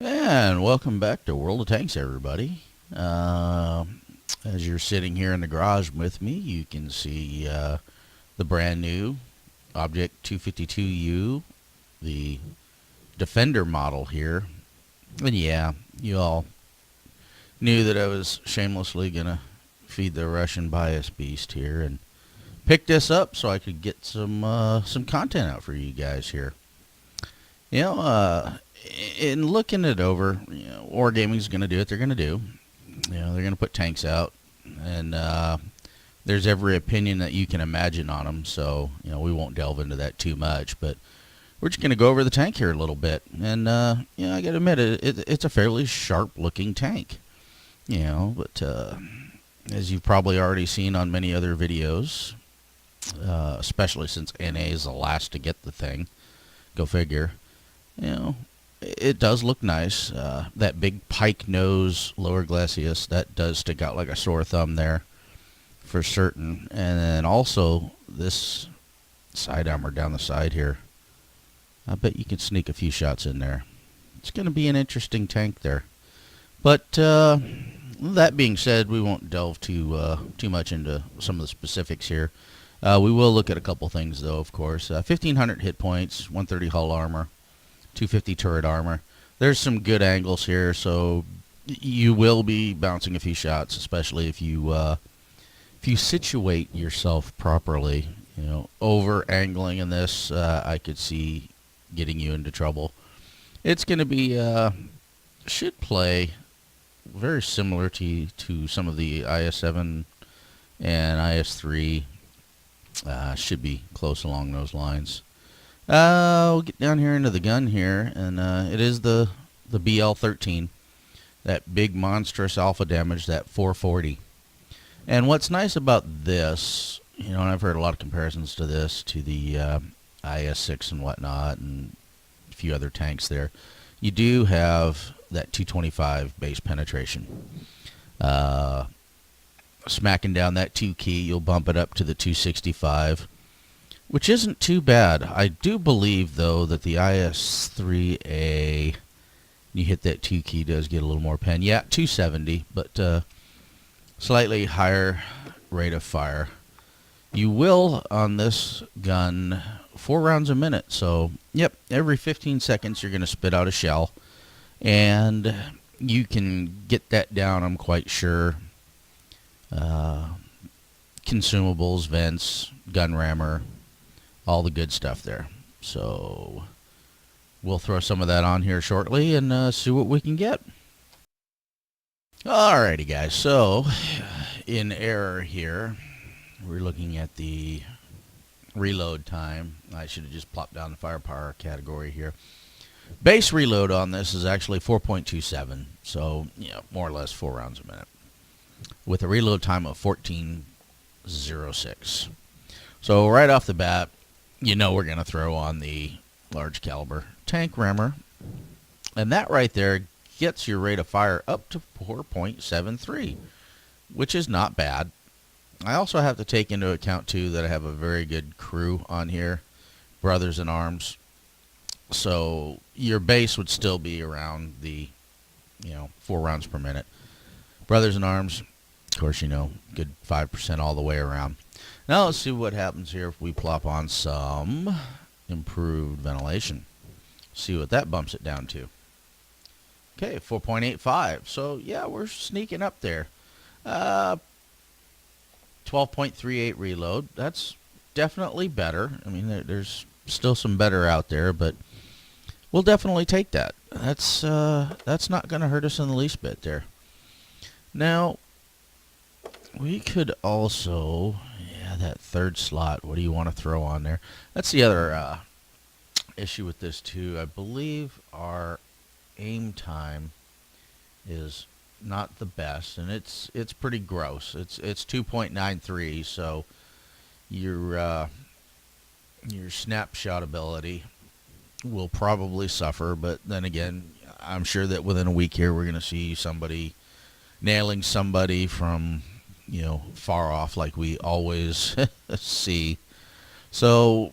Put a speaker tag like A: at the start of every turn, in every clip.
A: And welcome back to World of Tanks, everybody. As you're sitting here in the garage with me, you can see the brand new Object 252U, the Defender model here. And yeah, you all knew that I was shamelessly going to feed the Russian bias beast here and pick this up so I could get some content out for you guys here. You know, in looking it over, Wargaming's going to do what they're going to do. They're going to put tanks out, and there's every opinion that you can imagine on them. So, we won't delve into that too much, but we're just going to go over the tank here a little bit. And I got to admit, it's a fairly sharp-looking tank. But as you've probably already seen on many other videos, especially since NA is the last to get the thing, go figure. It does look nice. That big pike nose lower glacis, that does stick out like a sore thumb there for certain. And then also this side armor down the side here. I bet you can sneak a few shots in there. It's going to be an interesting tank there. But that being said, we won't delve too much into some of the specifics here. We will look at a couple things, though, of course. 1,500 hit points, 130 hull armor, 250 turret armor. There's some good angles here, so you will be bouncing a few shots, especially if you situate yourself properly. Over angling in this, I could see getting you into trouble. It's going to be should play very similar to some of the IS-7 and IS-3. Should be close along those lines. We'll get down here into the gun here, and it is the BL-13, that big monstrous alpha damage, that 440. And what's nice about this, and I've heard a lot of comparisons to this, to the IS-6 and whatnot, and a few other tanks there. You do have that 225 base penetration. Smacking down that 2 key, you'll bump it up to the 265. Which isn't too bad. I do believe, though, that the IS-3A, you hit that 2 key, does get a little more pen. Yeah, 270, but slightly higher rate of fire. You will, on this gun, 4 rounds a minute. So, yep, every 15 seconds you're going to spit out a shell. And you can get that down, I'm quite sure. Consumables, vents, gun rammer, all the good stuff there. So we'll throw some of that on here shortly and see what we can get. Alrighty, guys. So in error here, we're looking at the reload time. I should have just plopped down the firepower category here. Base reload on this is actually 4.27, so more or less 4 rounds a minute, with a reload time of 14.06. So right off the bat, we're going to throw on the large caliber tank rammer. And that right there gets your rate of fire up to 4.73, which is not bad. I also have to take into account, too, that I have a very good crew on here, brothers in arms. So your base would still be around the, 4 rounds per minute. Brothers in arms, of course, good 5% all the way around. Now let's see what happens here if we plop on some improved ventilation. See what that bumps it down to. Okay, 4.85. So, yeah, we're sneaking up there. 12.38 reload. That's definitely better. I mean, there's still some better out there, but we'll definitely take that. That's not going to hurt us in the least bit there. Now, we could also, that third slot, what do you want to throw on there? That's the other issue with this, too. I believe our aim time is not the best, and it's pretty gross. It's 2.93, so your snapshot ability will probably suffer, but then again, I'm sure that within a week here we're going to see somebody nailing somebody from far off like we always see. So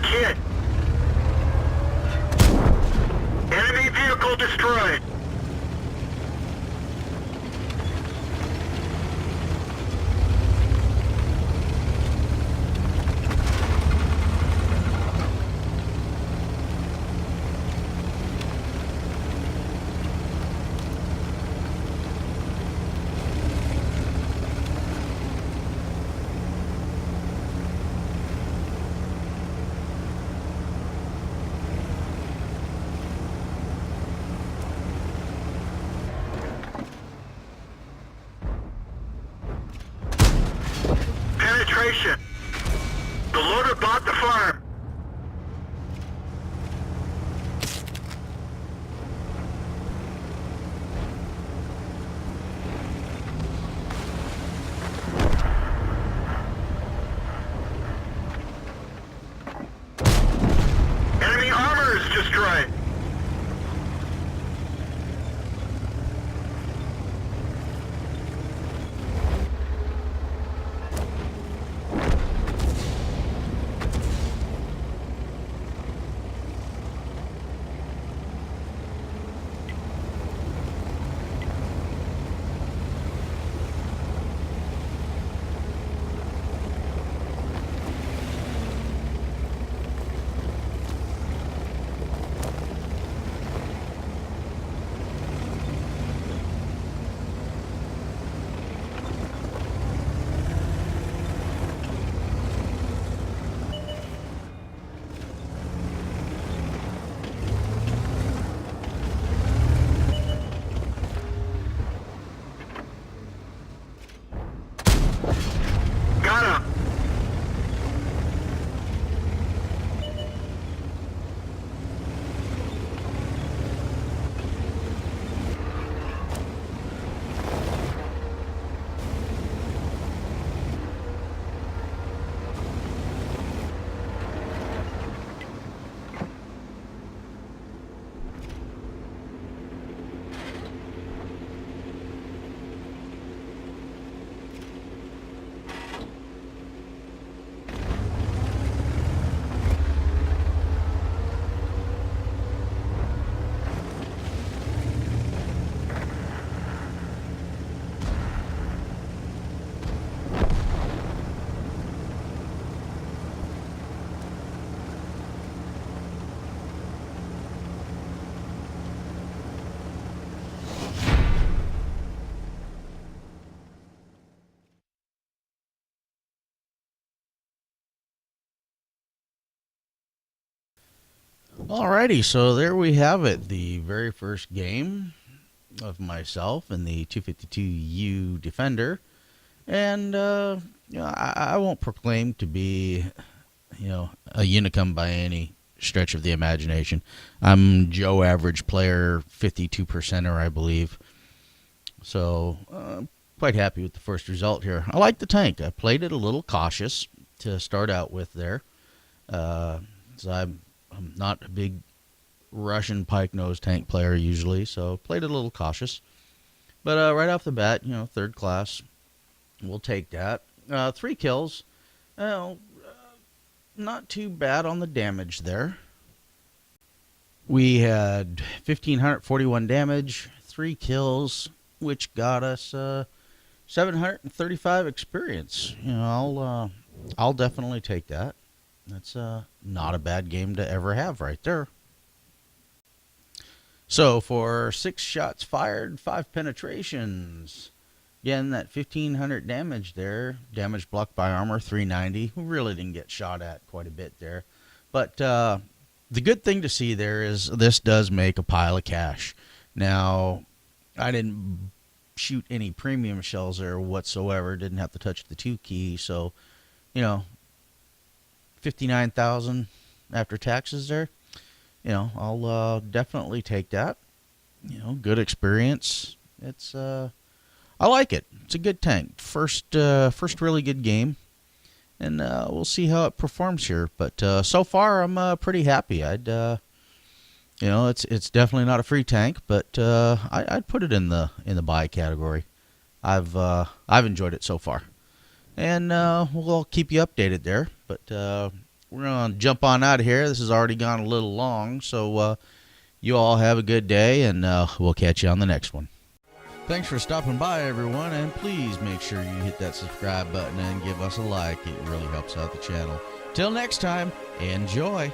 B: Attack hit. Enemy vehicle destroyed. Penetration. The loader bought the farm. Enemy armor is destroyed. Got him.
A: Alrighty, so there we have it. The very first game of myself in the 252U Defender. And, I won't proclaim to be, a unicum by any stretch of the imagination. I'm Joe Average Player, 52%er, I believe. So, quite happy with the first result here. I like the tank. I played it a little cautious to start out with there. So I'm not a big Russian pike nose tank player usually, so played it a little cautious. But right off the bat, third class, we'll take that. 3 kills. Well, not too bad on the damage there. We had 1,541 damage, 3 kills, which got us 735 experience. I'll definitely take that. That's not a bad game to ever have right there. So for 6 shots fired, 5 penetrations. Again, that 1,500 damage there. Damage blocked by armor, 390. We really didn't get shot at quite a bit there. But the good thing to see there is this does make a pile of cash. Now, I didn't shoot any premium shells there whatsoever. Didn't have to touch the 2 key. So, 59,000 after taxes there. I'll definitely take that. Good experience. It's I like it. It's a good tank. First really good game, and we'll see how it performs here. But so far, I'm pretty happy. It's definitely not a free tank, but I'd put it in the buy category. I've enjoyed it so far, and we'll keep you updated there. But we're going to jump on out of here. This has already gone a little long, so you all have a good day, and we'll catch you on the next one. Thanks for stopping by, everyone, and please make sure you hit that subscribe button and give us a like. It really helps out the channel. Till next time, enjoy.